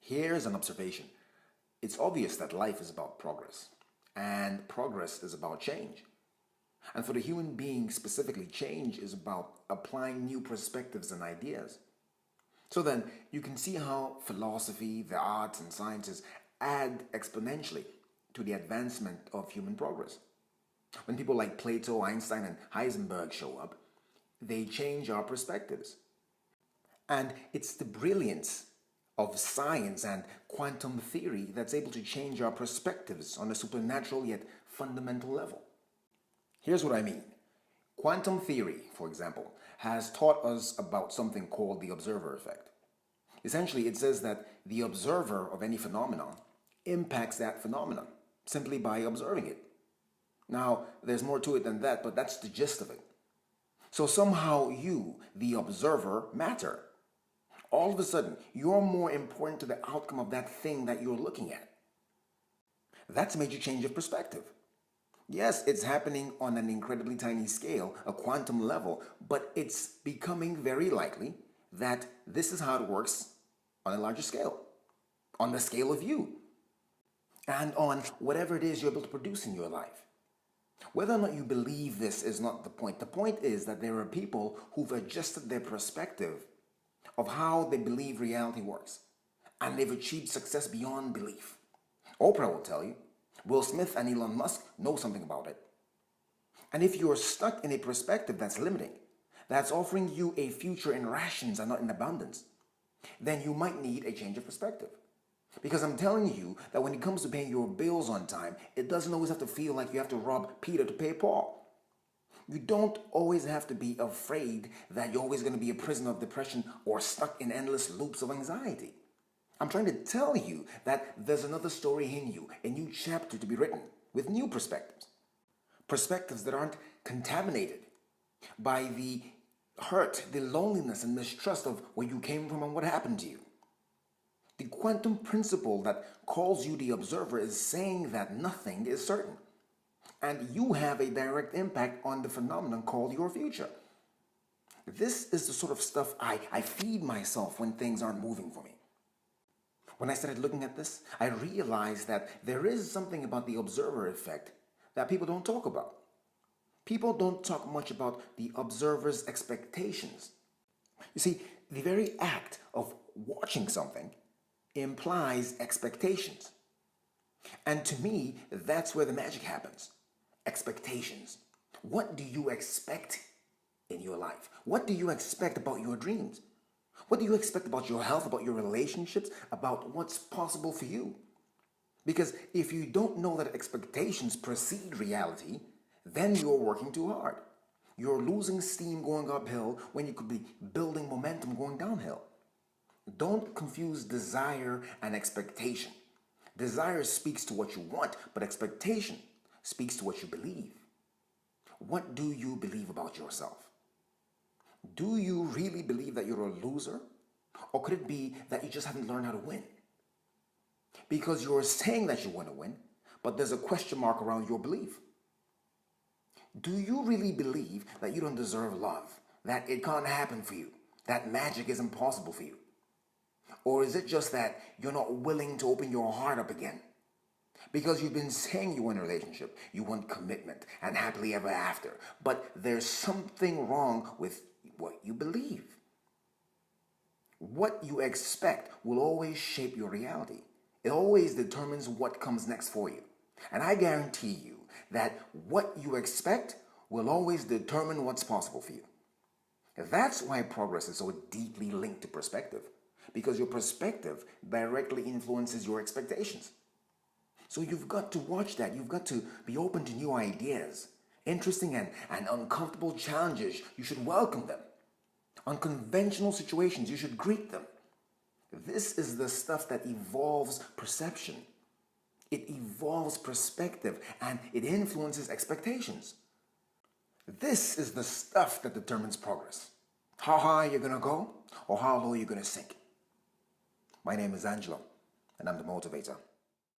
Here's an observation. It's obvious that life is about progress, and progress is about change. And for the human being specifically, change is about applying new perspectives and ideas. So then, you can see how philosophy, the arts, and sciences add exponentially to the advancement of human progress. When people like Plato, Einstein, and Heisenberg show up, they change our perspectives. And it's the brilliance of science and quantum theory that's able to change our perspectives on a supernatural yet fundamental level. Here's what I mean. Quantum theory, for example, has taught us about something called the observer effect. Essentially, it says that the observer of any phenomenon impacts that phenomenon simply by observing it. Now, there's more to it than that, but that's the gist of it. So somehow you, the observer, matter. All of a sudden, you're more important to the outcome of that thing that you're looking at. That's a major change of perspective. Yes, it's happening on an incredibly tiny scale, a quantum level, but it's becoming very likely that this is how it works on a larger scale, on the scale of you, and on whatever it is you're able to produce in your life. Whether or not you believe this is not the point. The point is that there are people who've adjusted their perspective of how they believe reality works, and they've achieved success beyond belief. Oprah will tell you, Will Smith and Elon Musk know something about it. And if you're stuck in a perspective that's limiting, that's offering you a future in rations and not in abundance, then you might need a change of perspective. Because I'm telling you that when it comes to paying your bills on time, it doesn't always have to feel like you have to rob Peter to pay Paul. You don't always have to be afraid that you're always going to be a prisoner of depression or stuck in endless loops of anxiety. I'm trying to tell you that there's another story in you, a new chapter to be written with new perspectives. Perspectives that aren't contaminated by the hurt, the loneliness, and mistrust of where you came from and what happened to you. The quantum principle that calls you the observer is saying that nothing is certain. And you have a direct impact on the phenomenon called your future. This is the sort of stuff I feed myself when things aren't moving for me. When I started looking at this, I realized that there is something about the observer effect that people don't talk about. People don't talk much about the observer's expectations. You see, the very act of watching something implies expectations. And to me, that's where the magic happens. Expectations. What do you expect in your life? What do you expect about your dreams? What do you expect about your health, about your relationships, about what's possible for you? Because if you don't know that expectations precede reality, then you're working too hard. You're losing steam going uphill when you could be building momentum going downhill. Don't confuse desire and expectation. Desire speaks to what you want, but expectation speaks to what you believe. What do you believe about yourself? Do you really believe that you're a loser? Or could it be that you just haven't learned how to win? Because you're saying that you want to win, but there's a question mark around your belief. Do you really believe that you don't deserve love? That it can't happen for you? That magic is impossible for you? Or is it just that you're not willing to open your heart up again? Because you've been saying you want a relationship, you want commitment and happily ever after, but there's something wrong with what you believe. What you expect will always shape your reality. It always determines what comes next for you. And I guarantee you that what you expect will always determine what's possible for you. That's why progress is so deeply linked to perspective, because your perspective directly influences your expectations. So you've got to watch that. You've got to be open to new ideas, interesting and uncomfortable challenges. You should welcome them. Unconventional situations, you should greet them. This is the stuff that evolves perception. It evolves perspective and it influences expectations. This is the stuff that determines progress. How high you're going to go or how low you're going to sink. My name is Angelo and I'm the Motivator.